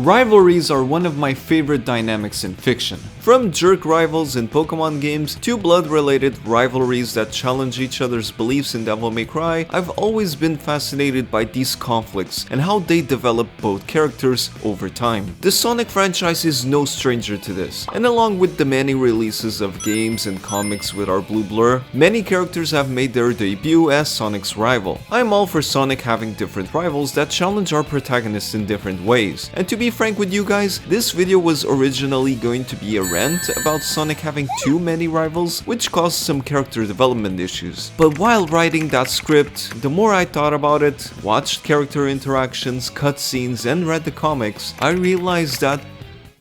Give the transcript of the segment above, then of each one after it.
Rivalries are one of my favorite dynamics in fiction. From jerk rivals in Pokemon games to blood-related rivalries that challenge each other's beliefs in Devil May Cry, I've always been fascinated by these conflicts and how they develop both characters over time. The Sonic franchise is no stranger to this, and along with the many releases of games and comics with our Blue Blur, many characters have made their debut as Sonic's rival. I'm all for Sonic having different rivals that challenge our protagonists in different ways, and to be frank with you guys, this video was originally going to be a rant about Sonic having too many rivals, which caused some character development issues. But while writing that script, the more I thought about it, watched character interactions, cutscenes, and read the comics, I realized that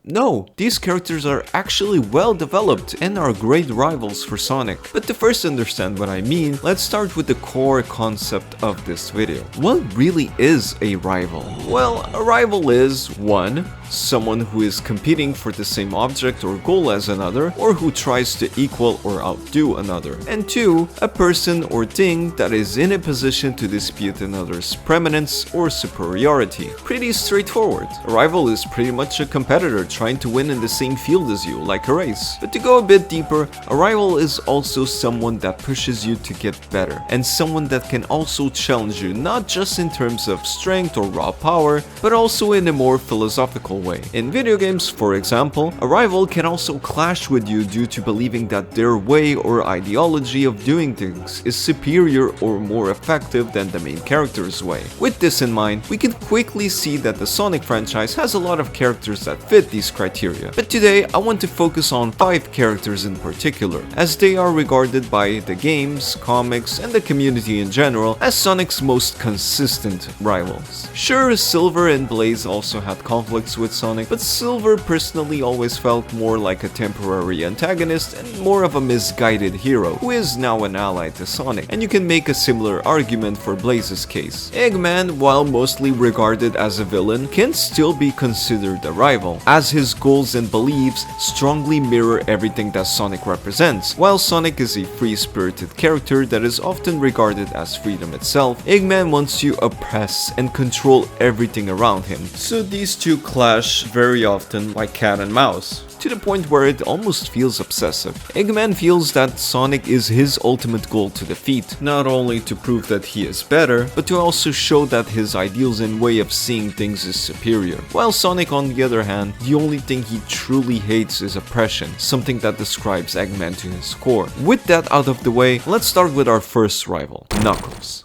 no, these characters are actually well developed and are great rivals for Sonic. But to first understand what I mean, let's start with the core concept of this video. What really is a rival? Well, a rival is 1. Someone who is competing for the same object or goal as another, or who tries to equal or outdo another. And 2. A person or thing that is in a position to dispute another's preeminence or superiority. Pretty straightforward. A rival is pretty much a competitor trying to win in the same field as you, like a race. But to go a bit deeper, a rival is also someone that pushes you to get better, and someone that can also challenge you, not just in terms of strength or raw power, but also in a more philosophical way. In video games, for example, a rival can also clash with you due to believing that their way or ideology of doing things is superior or more effective than the main character's way. With this in mind, we can quickly see that the Sonic franchise has a lot of characters that fit these criteria. But today, I want to focus on 5 characters in particular, as they are regarded by the games, comics, and the community in general as Sonic's most consistent rivals. Sure, Silver and Blaze also had conflicts with Sonic, but Silver personally always felt more like a temporary antagonist and more of a misguided hero, who is now an ally to Sonic, and you can make a similar argument for Blaze's case. Eggman, while mostly regarded as a villain, can still be considered a rival, as his goals and beliefs strongly mirror everything that Sonic represents. While Sonic is a free-spirited character that is often regarded as freedom itself, Eggman wants to oppress and control everything around him. So these two clash very often like cat and mouse, to the point where it almost feels obsessive. Eggman feels that Sonic is his ultimate goal to defeat, not only to prove that he is better, but to also show that his ideals and way of seeing things is superior. While Sonic, on the other hand, the only thing he truly hates is oppression, something that describes Eggman to his core. With that out of the way, let's start with our first rival, Knuckles.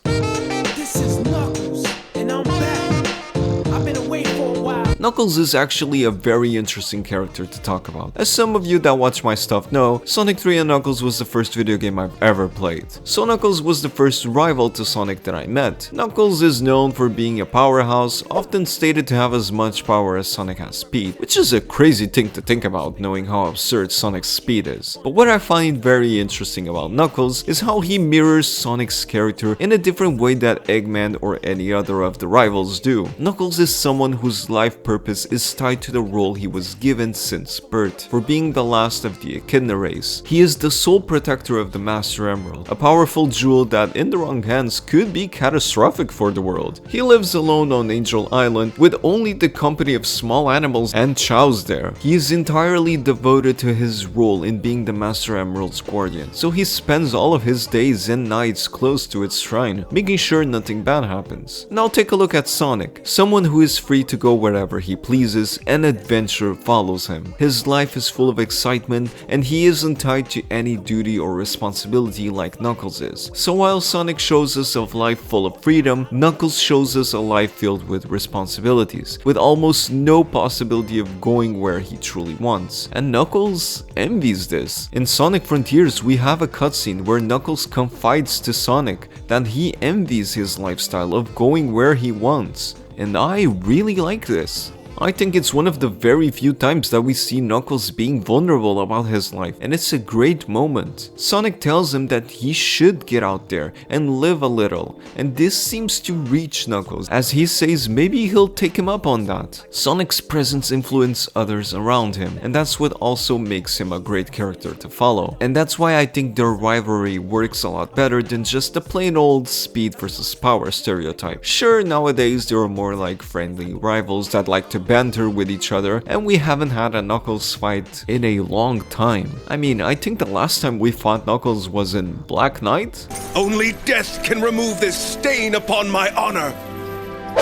Knuckles is actually a very interesting character to talk about. As some of you that watch my stuff know, Sonic 3 and Knuckles was the first video game I've ever played. So Knuckles was the first rival to Sonic that I met. Knuckles is known for being a powerhouse, often stated to have as much power as Sonic has speed, which is a crazy thing to think about knowing how absurd Sonic's speed is. But what I find very interesting about Knuckles is how he mirrors Sonic's character in a different way that Eggman or any other of the rivals do. Knuckles is someone whose life purpose is tied to the role he was given since birth, for being the last of the Echidna race. He is the sole protector of the Master Emerald, a powerful jewel that in the wrong hands could be catastrophic for the world. He lives alone on Angel Island with only the company of small animals and chows there. He is entirely devoted to his role in being the Master Emerald's guardian, so he spends all of his days and nights close to its shrine, making sure nothing bad happens. Now take a look at Sonic, someone who is free to go wherever he pleases and adventure follows him. His life is full of excitement and he isn't tied to any duty or responsibility like Knuckles is. So while Sonic shows us a life full of freedom, Knuckles shows us a life filled with responsibilities, with almost no possibility of going where he truly wants. And Knuckles envies this. In Sonic Frontiers, we have a cutscene where Knuckles confides to Sonic that he envies his lifestyle of going where he wants. And I really like this. I think it's one of the very few times that we see Knuckles being vulnerable about his life, and it's a great moment. Sonic tells him that he should get out there and live a little, and this seems to reach Knuckles, as he says maybe he'll take him up on that. Sonic's presence influences others around him, and that's what also makes him a great character to follow. And that's why I think their rivalry works a lot better than just the plain old speed versus power stereotype. Sure, nowadays there are more like friendly rivals that like to banter with each other, and we haven't had a Knuckles fight in a long time. I mean, I think the last time we fought Knuckles was in Black Knight? Only death can remove this stain upon my honor.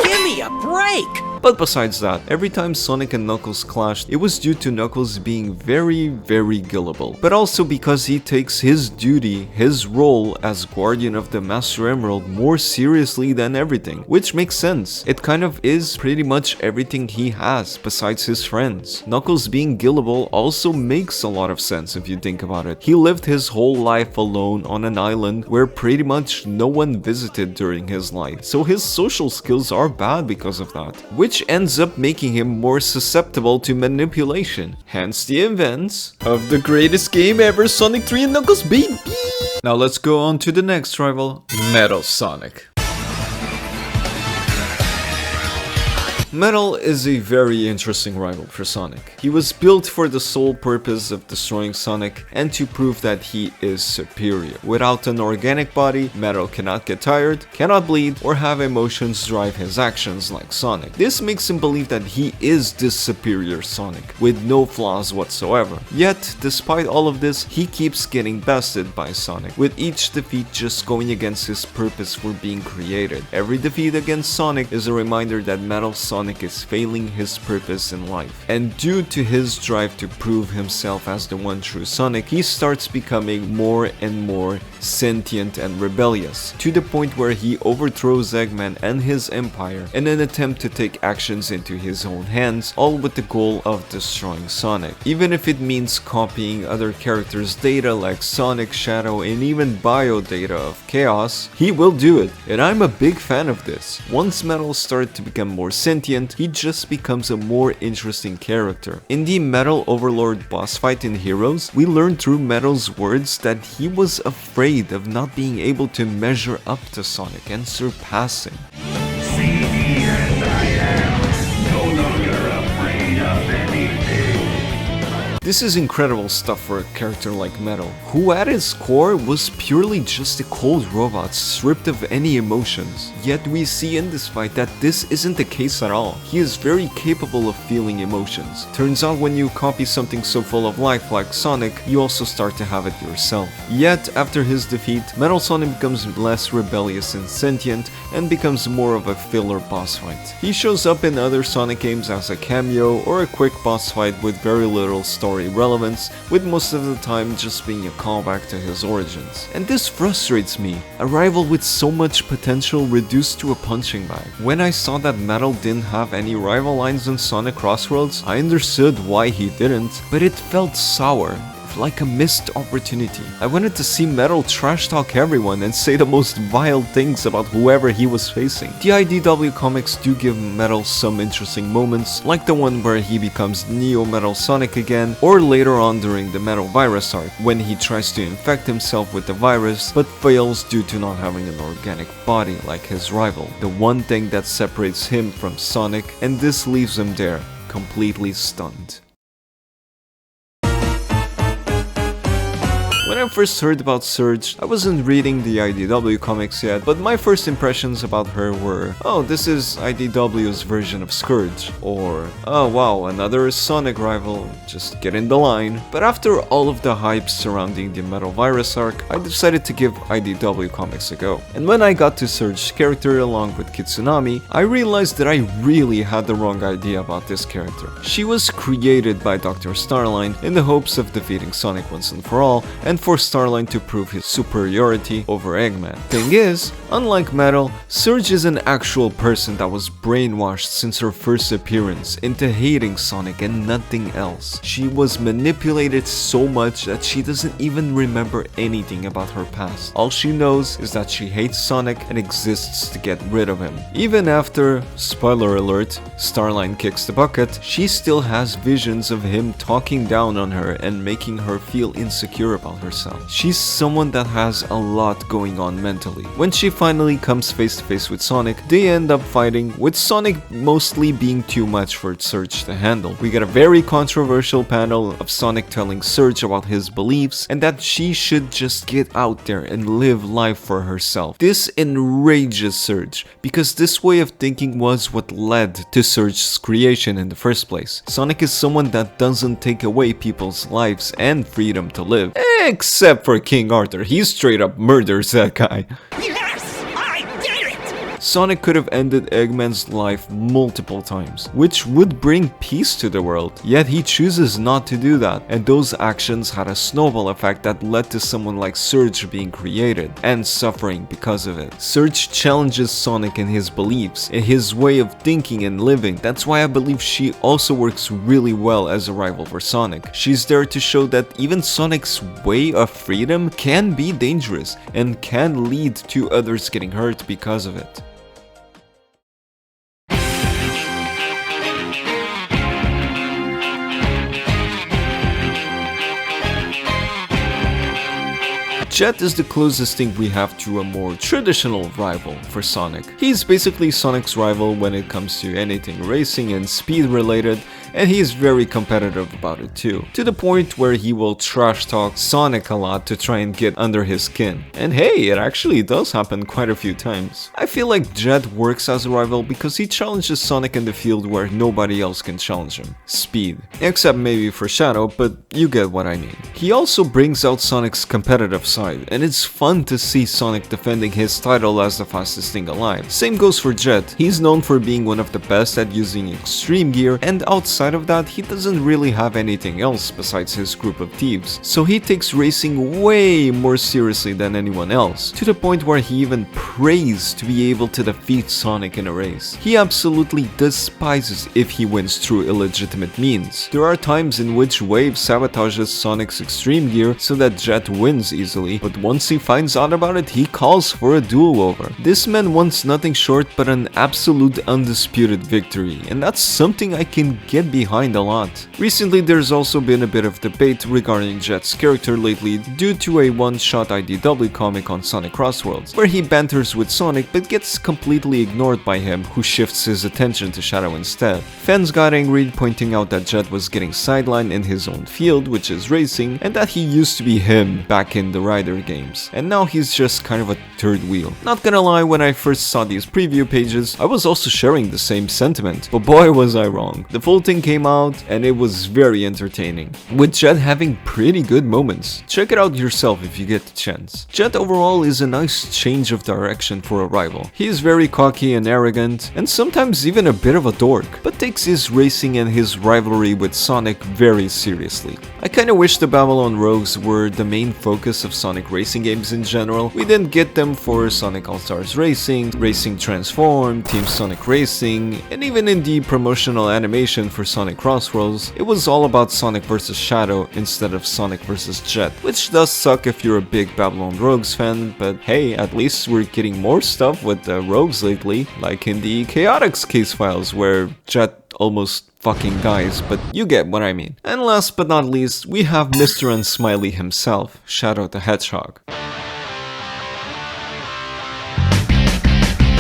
Give me a break! But besides that, every time Sonic and Knuckles clashed, it was due to Knuckles being very gullible. But also because he takes his duty, his role as Guardian of the Master Emerald more seriously than everything, which makes sense. It kind of is pretty much everything he has besides his friends. Knuckles being gullible also makes a lot of sense if you think about it. He lived his whole life alone on an island where pretty much no one visited during his life, so his social skills are bad because of that, which ends up making him more susceptible to manipulation. Hence the events of the greatest game ever, Sonic 3 and Knuckles, baby! Now let's go on to the next rival, Metal Sonic. Metal is a very interesting rival for Sonic. He was built for the sole purpose of destroying Sonic and to prove that he is superior. Without an organic body, Metal cannot get tired, cannot bleed, or have emotions drive his actions like Sonic. This makes him believe that he is the superior Sonic, with no flaws whatsoever. Yet, despite all of this, he keeps getting bested by Sonic, with each defeat just going against his purpose for being created. Every defeat against Sonic is a reminder that Metal Sonic is failing his purpose in life, and due to his drive to prove himself as the one true Sonic, he starts becoming more and more sentient and rebellious, to the point where he overthrows Eggman and his empire in an attempt to take actions into his own hands, all with the goal of destroying Sonic. Even if it means copying other characters' data like Sonic, Shadow, and even bio data of Chaos, he will do it, and I'm a big fan of this. Once Metal starts to become more sentient, he just becomes a more interesting character. In the Metal Overlord boss fight in Heroes, we learned through Metal's words that he was afraid of not being able to measure up to Sonic and surpass him. This is incredible stuff for a character like Metal, who at his core was purely just a cold robot stripped of any emotions. Yet we see in this fight that this isn't the case at all. He is very capable of feeling emotions. Turns out when you copy something so full of life like Sonic, you also start to have it yourself. Yet after his defeat, Metal Sonic becomes less rebellious and sentient and becomes more of a filler boss fight. He shows up in other Sonic games as a cameo or a quick boss fight with very little story relevance, with most of the time just being a callback to his origins. And this frustrates me, a rival with so much potential reduced to a punching bag. When I saw that Metal didn't have any rival lines in Sonic Crossworlds, I understood why he didn't, but it felt sour, like a missed opportunity. I wanted to see Metal trash talk everyone and say the most vile things about whoever he was facing. The IDW comics do give Metal some interesting moments, like the one where he becomes Neo Metal Sonic again, or later on during the Metal Virus arc, when he tries to infect himself with the virus, but fails due to not having an organic body like his rival, the one thing that separates him from Sonic, and this leaves him there, completely stunned. When I first heard about Serge, I wasn't reading the IDW comics yet, but my first impressions about her were, oh, this is IDW's version of Scourge, or, oh wow, another Sonic rival, just get in the line. But after all of the hype surrounding the Metal Virus arc, I decided to give IDW comics a go. And when I got to Serge's character along with Kitsunami, I realized that I really had the wrong idea about this character. She was created by Dr. Starline in the hopes of defeating Sonic once and for all, and for Starline to prove his superiority over Eggman. Thing is, unlike Metal, Serge is an actual person that was brainwashed since her first appearance into hating Sonic and nothing else. She was manipulated so much that she doesn't even remember anything about her past. All she knows is that she hates Sonic and exists to get rid of him. Even after, spoiler alert, Starline kicks the bucket, she still has visions of him talking down on her and making her feel insecure about herself. now. She's someone that has a lot going on mentally. When she finally comes face to face with Sonic, they end up fighting, with Sonic mostly being too much for Serge to handle. We get a very controversial panel of Sonic telling Serge about his beliefs and that she should just get out there and live life for herself. This enrages Serge, because this way of thinking was what led to Serge's creation in the first place. Sonic is someone that doesn't take away people's lives and freedom to live. Except for King Arthur, he straight up murders that guy. Yes, I did it! Sonic could have ended Eggman's life multiple times, which would bring peace to the world, yet he chooses not to do that, and those actions had a snowball effect that led to someone like Serge being created, and suffering because of it. Serge challenges Sonic in his beliefs, in his way of thinking and living. That's why I believe she also works really well as a rival for Sonic. She's there to show that even Sonic's way of freedom can be dangerous, and can lead to others getting hurt because of it. Jet is the closest thing we have to a more traditional rival for Sonic. He's basically Sonic's rival when it comes to anything racing and speed related, and he's very competitive about it too, to the point where he will trash talk Sonic a lot to try and get under his skin. And hey, it actually does happen quite a few times. I feel like Jet works as a rival because he challenges Sonic in the field where nobody else can challenge him: speed. Except maybe for Shadow, but you get what I mean. He also brings out Sonic's competitive side, and it's fun to see Sonic defending his title as the fastest thing alive. Same goes for Jet. He's known for being one of the best at using extreme gear, and outside of that, he doesn't really have anything else besides his group of thieves. So he takes racing way more seriously than anyone else, to the point where he even prays to be able to defeat Sonic in a race. He absolutely despises if he wins through illegitimate means. There are times in which Wave sabotages Sonic's extreme gear so that Jet wins easily, but once he finds out about it, he calls for a do-over. This man wants nothing short but an absolute undisputed victory, and that's something I can get behind a lot. Recently, there's also been a bit of debate regarding Jet's character lately due to a one-shot IDW comic on Sonic Crossworlds, where he banters with Sonic but gets completely ignored by him, who shifts his attention to Shadow instead. Fans got angry, pointing out that Jet was getting sidelined in his own field, which is racing, and that he used to be him back in the Rider games, and now he's just kind of a third wheel. Not gonna lie, when I first saw these preview pages, I was also sharing the same sentiment, but boy was I wrong. The full thing came out and it was very entertaining, with Jet having pretty good moments. Check it out yourself if you get the chance. Jet overall is a nice change of direction for a rival. He is very cocky and arrogant, and sometimes even a bit of a dork, but takes his racing and his rivalry with Sonic very seriously. I kinda wish the Babylon Rogues were the main focus of Sonic racing games in general. We didn't get them for Sonic All-Stars Racing, Racing Transform, Team Sonic Racing, and even in the promotional animation for Sonic Crossworlds, it was all about Sonic vs Shadow instead of Sonic vs Jet, which does suck if you're a big Babylon Rogues fan, but hey, at least we're getting more stuff with the Rogues lately, like in the Chaotix case files where Jet almost fucking dies, but you get what I mean. And last but not least, we have Mr. Unsmiley himself, Shadow the Hedgehog.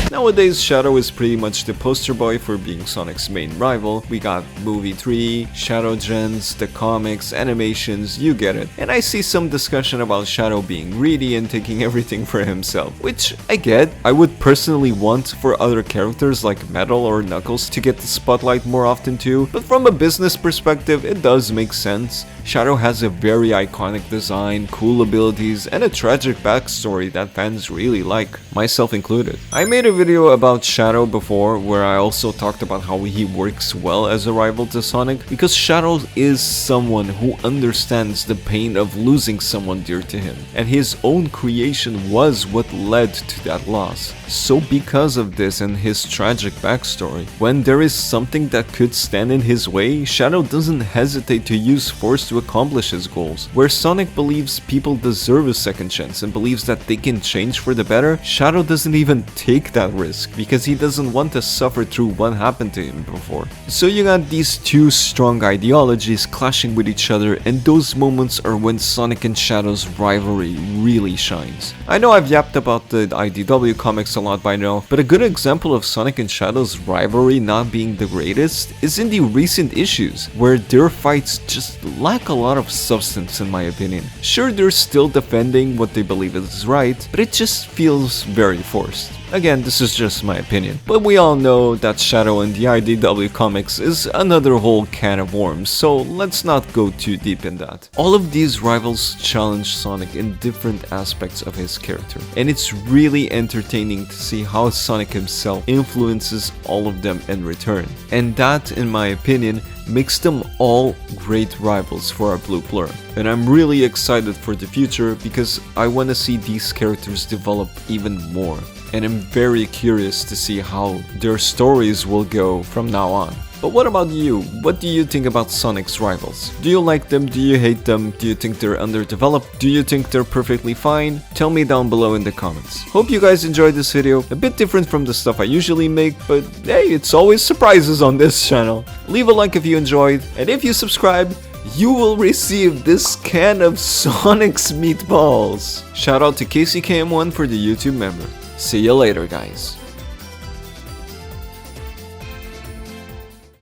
Nowadays, Shadow is pretty much the poster boy for being Sonic's main rival. We got Movie 3, Shadow Gens, the comics, animations, you get it. And I see some discussion about Shadow being greedy and taking everything for himself, which I get. I would personally want for other characters like Metal or Knuckles to get the spotlight more often too, but from a business perspective, it does make sense. Shadow has a very iconic design, cool abilities, and a tragic backstory that fans really like, myself included. I made a video about Shadow before where I also talked about how he works well as a rival to Sonic, because Shadow is someone who understands the pain of losing someone dear to him, and his own creation was what led to that loss. So because of this and his tragic backstory, when there is something that could stand in his way, Shadow doesn't hesitate to use force to accomplish his goals. Where Sonic believes people deserve a second chance and believes that they can change for the better, Shadow doesn't even take that risk because he doesn't want to suffer through what happened to him before. So you got these two strong ideologies clashing with each other, and those moments are when Sonic and Shadow's rivalry really shines. I know I've yapped about the IDW comics a lot by now, but a good example of Sonic and Shadow's rivalry not being the greatest is in the recent issues, where their fights just lack a lot of substance in my opinion. Sure, they're still defending what they believe is right, but it just feels very forced. Again, this is just my opinion, but we all know that Shadow in the IDW comics is another whole can of worms, so let's not go too deep in that. All of these rivals challenge Sonic in different aspects of his character, and it's really entertaining to see how Sonic himself influences all of them in return. And that, in my opinion, makes them all great rivals for our Blue Blur. And I'm really excited for the future because I want to see these characters develop even more. And I'm very curious to see how their stories will go from now on. But what about you? What do you think about Sonic's rivals? Do you like them? Do you hate them? Do you think they're underdeveloped? Do you think they're perfectly fine? Tell me down below in the comments. Hope you guys enjoyed this video. A bit different from the stuff I usually make, but hey, it's always surprises on this channel. Leave a like if you enjoyed, and if you subscribe, you will receive this can of Sonic's meatballs. Shout out to KCKM1 for the YouTube member. See you later, guys.